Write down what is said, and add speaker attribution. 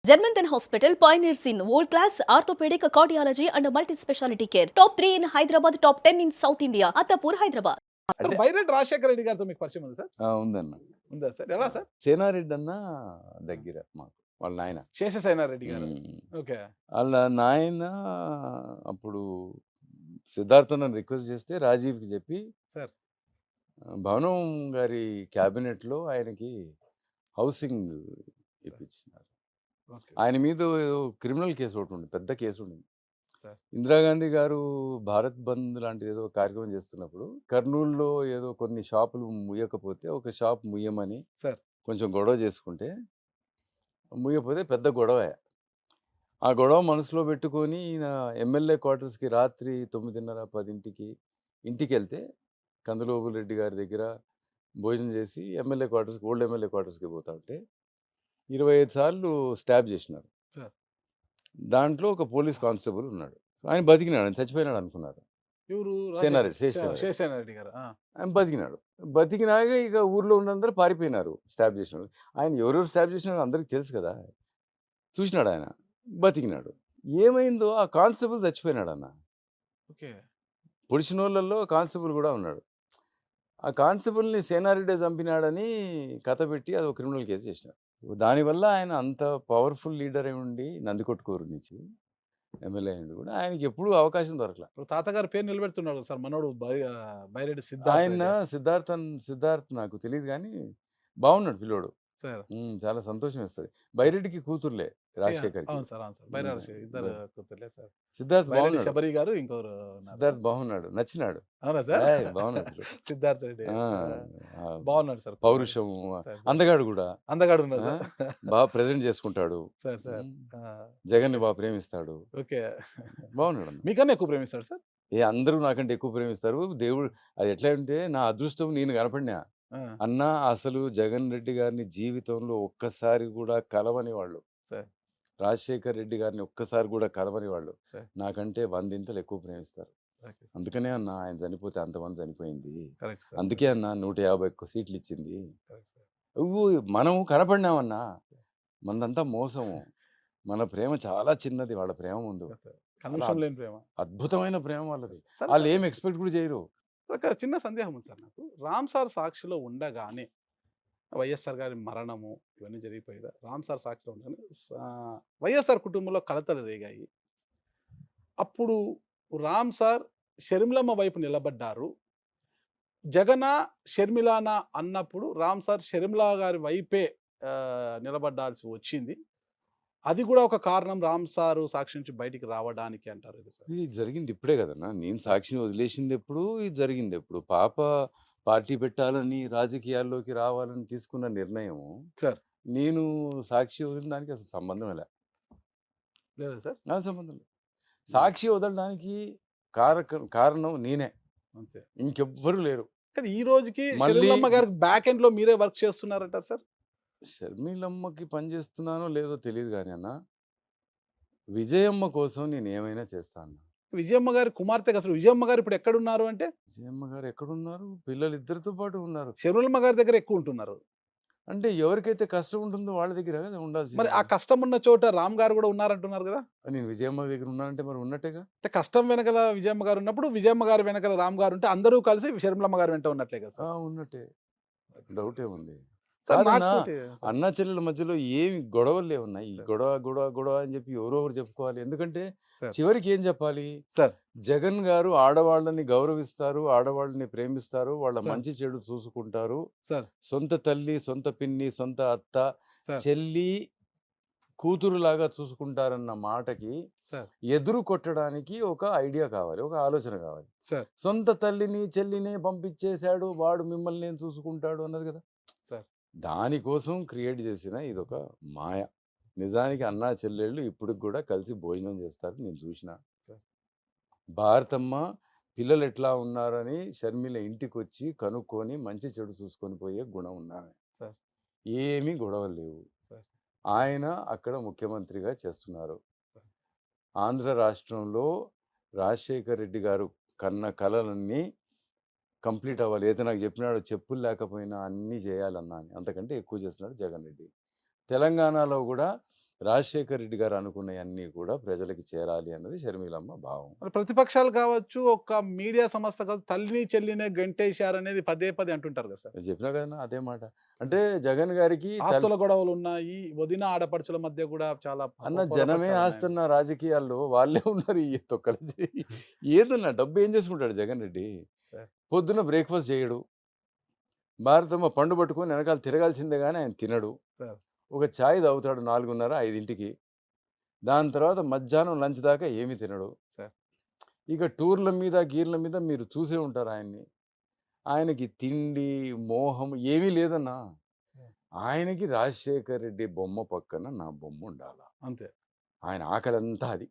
Speaker 1: Germanton Hospital pioneers in world-class orthopedic cardiology and multi-specialty care. Top 3 in Hyderabad, top 10 in South India. Attapur, Hyderabad.
Speaker 2: Sir
Speaker 3: అంటే
Speaker 2: బైరెడ్డి రాజశేఖర రెడ్డి గారితో మీకు పరిచయం ఉంది sir?
Speaker 3: ఉందన్న.
Speaker 2: ఉందా సార్? ఎలా సార్?
Speaker 3: సేనారెడ్డి అన్న దగ్గర మాకు. వాళ్ళ నాయన.
Speaker 2: శేషసేనారెడ్డి గారు.
Speaker 3: హ్మ్.
Speaker 2: ఓకే.
Speaker 3: ఆళ్ళ నాయన అప్పుడు సిద్ధార్థ నన్ను రిక్వెస్ట్ చేస్తే రాజీవ్‌కి చెప్పి
Speaker 2: సార్.
Speaker 3: భవనం గారి క్యాబినెట్‌లో ఆయనకి హౌసింగ్ ఇప్పించినారు.
Speaker 2: ఓకే.
Speaker 3: ఆయన మీద ఏదో క్రిమినల్ కేసు ఒకటి పెద్ద కేసు ఉండింది.
Speaker 2: సార్.
Speaker 3: ఇందిరాగాంధీ గారు భారత్ బంద్ లాంటిది ఏదో కార్యక్రమం చేస్తున్నప్పుడు కర్నూలులో ఏదో కొన్ని షాపులు ముయ్యకపోతే ఒక షాప్ ముయ్యమని
Speaker 2: సార్.
Speaker 3: కొంచెం గొడవ చేసుకుంటే ముయ్యకపోతే పెద్ద గొడవే. ఆ గొడవ మనసులో పెట్టుకొని ఈయన ఎమ్మెల్యే క్వార్టర్స్‌కి రాత్రి 9:30, 10కి ఇంటికెళ్తే కందులోబుల్ రెడ్డి గారి దగ్గర భోజనం చేసి ఎమ్మెల్యే క్వార్టర్స్‌కి ఓల్డ్ ఎమ్మెల్యే క్వార్టర్స్‌కి పోతా ఉంటే 25 సార్లు స్టాబ్ చేసినారు.
Speaker 2: సార్.
Speaker 3: దాంట్లో ఒక పోలీస్ కానిస్టేబుల్ ఉన్నాడు. ఆయన బతికినాడు. ఆయన చచ్చిపోయినాడు అనుకున్నారు.
Speaker 2: ఎవరు?
Speaker 3: సేనారెడ్డి, శేషసేనారెడ్డి.
Speaker 2: శేషసేనారెడ్డి గారు. ఆ!
Speaker 3: ఆయన బతికినాడు. బతికినాక ఇక ఊర్లో ఉన్నందరూ పారిపోయినారు స్టాబ్ చేసినోళ్ళు. ఆయన ఎవరెవరు స్టాబ్ చేసినారో అందరికి తెలుసు కదా! చూసినాడు ఆయన. బతికినాడు. ఏమైందో ఆ కానిస్టేబుల్ చచ్చిపోయినాడన్న.
Speaker 2: ఓకే.
Speaker 3: పొడిచినోళ్ళల్లో కానిస్టేబుల్ కూడా ఉన్నాడు. ఆ కానిస్టేబుల్‌ని సేనారెడ్డే చంపినాడని కథ పెట్టి అదొక క్రిమినల్ కేసు చేసినారు. దానివల్ల ఆయన అంత పవర్‌ఫుల్ లీడర్ అయి ఉండి నందికొట్కూరు నుంచి ఎమ్మెల్యే అయ్యిండు కూడా ఆయనకి ఎప్పుడూ అవకాశం దొరకల.
Speaker 2: ఇప్పుడు తాతగారి పేరు నిలబెడుతున్నాడు సార్ మనోడు బైరెడ్డి
Speaker 3: ఆయన
Speaker 2: సిద్ధార్థ.
Speaker 3: సిద్ధార్థ్ నాకు తెలీదు గానీ బాగున్నాడు పిల్లోడు.
Speaker 2: సార్.
Speaker 3: చాలా సంతోషం వేస్తది. బైరెడ్డికి కూతుర్లే రాజశేఖర్‌కి.
Speaker 2: అవును సార్. అవును సార్. బైరెడ్డి ఇద్దరు కూతుర్లే సార్.
Speaker 3: సిద్ధార్థ్
Speaker 2: బైరెడ్డి
Speaker 3: బాగున్నాడు.
Speaker 2: శబరి గారు ఇంకొకరు
Speaker 3: సిద్ధార్థ్ బాగున్నాడు. నచ్చినాడు.
Speaker 2: అవునా సార్?
Speaker 3: బాగున్నాడు పిల్లోడు.
Speaker 2: సిద్ధార్థ రెడ్డి.
Speaker 3: బాగున్నాడు
Speaker 2: సార్.
Speaker 3: పౌరుషం అందగాడు కూడా.
Speaker 2: అందగాడు ఉన్నాడు.
Speaker 3: బాగా ప్రెజెంట్ చేసుకుంటాడు.
Speaker 2: Sir sir.
Speaker 3: జగన్‌ని బాగా ప్రేమిస్తాడు.
Speaker 2: ఓకే.
Speaker 3: బాగున్నాడు.
Speaker 2: మీకన్నా ఎక్కువ ప్రేమిస్తాడు సార్?
Speaker 3: అందరూ నాకంటే ఎక్కువ ప్రేమిస్తారు. దేవుడు అది ఎట్లా అంటే నా అదృష్టం నేను కనపడినా. అన్నా అసలు జగన్ రెడ్డి గారిని జీవితంలో ఒక్కసారి కూడా కలవని వాళ్ళు. రాజశేఖర్ రెడ్డి గారిని ఒక్కసారి కూడా కలవని వాళ్ళు. నాకంటే 100 ఇంతలు ఎక్కువ ప్రేమిస్తారు. అందుకనే అన్న ఆయన చనిపోతే అంతమంది చనిపోయింది. అందుకే అన్న 150 సీట్లు ఇచ్చింది. మనం కనపడినామన్నా. మనదంతా మోసము. మన ప్రేమ చాలా చిన్నది వాళ్ళ ప్రేమ ముందు. అద్భుతమైన ప్రేమ వాళ్ళది. వాళ్ళు ఏం ఎక్స్పెక్ట్ కూడా చేయరు.
Speaker 2: ఒక చిన్న సందేహం ఉంది సార్ నాకు. రామ్ సార్ సాక్షిలో ఉండగానే వైఎస్ఆర్ గారి మరణము ఇవన్నీ జరిగిపోయి రామ్ సార్ సాక్షిలో ఉండగానే వైఎస్ఆర్ కుటుంబంలో కలతలు రేగాయి. అప్పుడు రామ్ సార్ షర్మిలమ్మ వైపు నిలబడ్డారు. జగన షర్మిలానా అన్నప్పుడు రామ్ సార్ షర్మిల గారి వైపే నిలబడాల్సి వచ్చింది. అది కూడా ఒక కారణం రామ్ సారు సాక్షి నుంచి బయటికి రావడానికి అంటారు.
Speaker 3: ఇది జరిగింది ఇప్పుడే కదన్నా. నేను సాక్షిని వదిలేసింది ఎప్పుడు, ఇది జరిగింది ఎప్పుడు. పాప పార్టీ పెట్టాలని రాజకీయాల్లోకి రావాలని తీసుకున్న నిర్ణయం
Speaker 2: సార్.
Speaker 3: నేను సాక్షి వదిలిన దానికి అసలు సంబంధమే
Speaker 2: లేదా సార్?
Speaker 3: నాకు సంబంధం లేదు. సాక్షి వదలడానికి కారణం నేనే,
Speaker 2: అంతే.
Speaker 3: ఇంకెవ్వరు లేరు.
Speaker 2: కానీ ఈ రోజుకి షర్మిలమ్మ గారికి బ్యాక్ ఎండ్ లో మీరే వర్క్ చేస్తున్నారంటారు సార్?
Speaker 3: షర్మిలమ్మకి పని చేస్తున్నానో లేదో తెలియదు కానీ అన్న, విజయమ్మ కోసం నేను ఏమైనా చేస్తాను.
Speaker 2: విజయమ్మ గారి కుమార్తె అసలు విజయమ్మ గారు ఇప్పుడు ఎక్కడున్నారు అంటే?
Speaker 3: విజయమ్మ గారు ఎక్కడున్నారు? పిల్లలు ఇద్దరితో పాటు ఉన్నారు.
Speaker 2: షర్మిలమ్మ గారి దగ్గర ఎక్కువ ఉంటున్నారు.
Speaker 3: అంటే ఎవరికైతే కష్టం ఉంటుందో వాళ్ళ దగ్గర కదా ఉండాల్సింది.
Speaker 2: మరి ఆ కష్టం ఉన్న చోట రామ్ గారు కూడా ఉన్నారంటున్నారు కదా?
Speaker 3: నేను విజయమ్మ దగ్గర ఉన్నానంటే మరి ఉన్నట్టేగా.
Speaker 2: అంటే కష్టం వెనకల విజయమ్మ గారు ఉన్నప్పుడు విజయమ్మ గారు వెనకల రామ్ గారు ఉంటే అందరూ కలిసి షర్మిలమ్మ గారు వెంట ఉన్నట్లే కదా?
Speaker 3: ఉన్నట్టే. డౌటే ఉంది. అన్నా చెల్లెల మధ్యలో ఏమి గొడవలు లేవున్నాయి. ఈ గొడవ గొడవ గొడవ అని చెప్పి ఎవరో ఒకరు చెప్పుకోవాలి. ఎందుకంటే చివరికి ఏం చెప్పాలి? జగన్ గారు ఆడవాళ్ళని గౌరవిస్తారు, ఆడవాళ్ళని ప్రేమిస్తారు, వాళ్ళ మంచి చెడు చూసుకుంటారు. సొంత తల్లి, సొంత పిన్ని, సొంత అత్త, చెల్లి, కూతురులాగా చూసుకుంటారన్న మాటకి ఎదురు కొట్టడానికి ఒక ఐడియా కావాలి, ఒక ఆలోచన కావాలి. సొంత తల్లిని చెల్లిని పంపించేశాడు, వాడు మిమ్మల్ని నేను చూసుకుంటాడు అన్నది కదా. దానికోసం క్రియేట్ చేసిన ఇదొక మాయ. నిజానికి అన్నా చెల్లెళ్ళు ఇప్పటికి కూడా కలిసి భోజనం చేస్తారు. నేను చూసిన. భారతమ్మ పిల్లలు ఎట్లా ఉన్నారని షర్మిల ఇంటికి వచ్చి కనుక్కొని మంచి చెడు చూసుకొని పోయే గుణం ఉన్నాను. ఏమీ గొడవలు లేవు. ఆయన అక్కడ ముఖ్యమంత్రిగా చేస్తున్నారు. ఆంధ్ర రాష్ట్రంలో రాజశేఖర్ రెడ్డి గారు కన్న కలలన్నీ కంప్లీట్ అవ్వాలి. అయితే నాకు చెప్పినాడు చెప్పులు లేకపోయినా అన్నీ చేయాలన్నా అని. అంతకంటే ఎక్కువ చేస్తున్నాడు జగన్ రెడ్డి. తెలంగాణలో కూడా రాజశేఖర్ రెడ్డి గారు అనుకున్నవన్నీ కూడా ప్రజలకి చేరాలి అన్నది షర్మిలమ్మ భావం.
Speaker 2: మరి ప్రతిపక్షాలు కావచ్చు, ఒక మీడియా సంస్థ కావచ్చు, తల్లిని చెల్లినే గెంటేశారనేది పదే పదే అంటుంటారు కదా సార్.
Speaker 3: నేను చెప్పినా కదా అదే మాట. అంటే జగన్ గారికి
Speaker 2: ఆస్తుల గొడవలు ఉన్నాయి, వదిన ఆడపడుచుల మధ్య కూడా చాలా
Speaker 3: అన్న జనమే
Speaker 2: పొరపచ్చాలు ఉన్నాయని.
Speaker 3: ఆస్తున్న రాజకీయాల్లో వాళ్ళే ఉన్నారు ఈ తొక్కలు. ఏదన్నా డబ్బు ఏం చేసుకుంటాడు జగన్ రెడ్డి?
Speaker 2: సార్.
Speaker 3: పొద్దున్న బ్రేక్ఫాస్ట్ చేయడు, భారతమ్మ పండు పట్టుకొని వెనకాల తిరగాల్సిందే కానీ ఆయన తినడు.
Speaker 2: సార్.
Speaker 3: ఒక ఛాయ్ తాగుతాడు 4:30, 5కి. దాని తర్వాత మధ్యాహ్నం లంచ్ దాకా ఏమీ తినడు.
Speaker 2: సార్.
Speaker 3: ఇక టూర్ల మీద గీర్ల మీద మీరు చూసే ఉంటారు ఆయన్ని. ఆయనకి తిండి మోహం ఏమీ లేదన్నా. ఆయనకి రాజశేఖర్ రెడ్డి బొమ్మ పక్కన నా బొమ్మ ఉండాల.
Speaker 2: అంతే.
Speaker 3: ఆయన ఆకలంతా అది.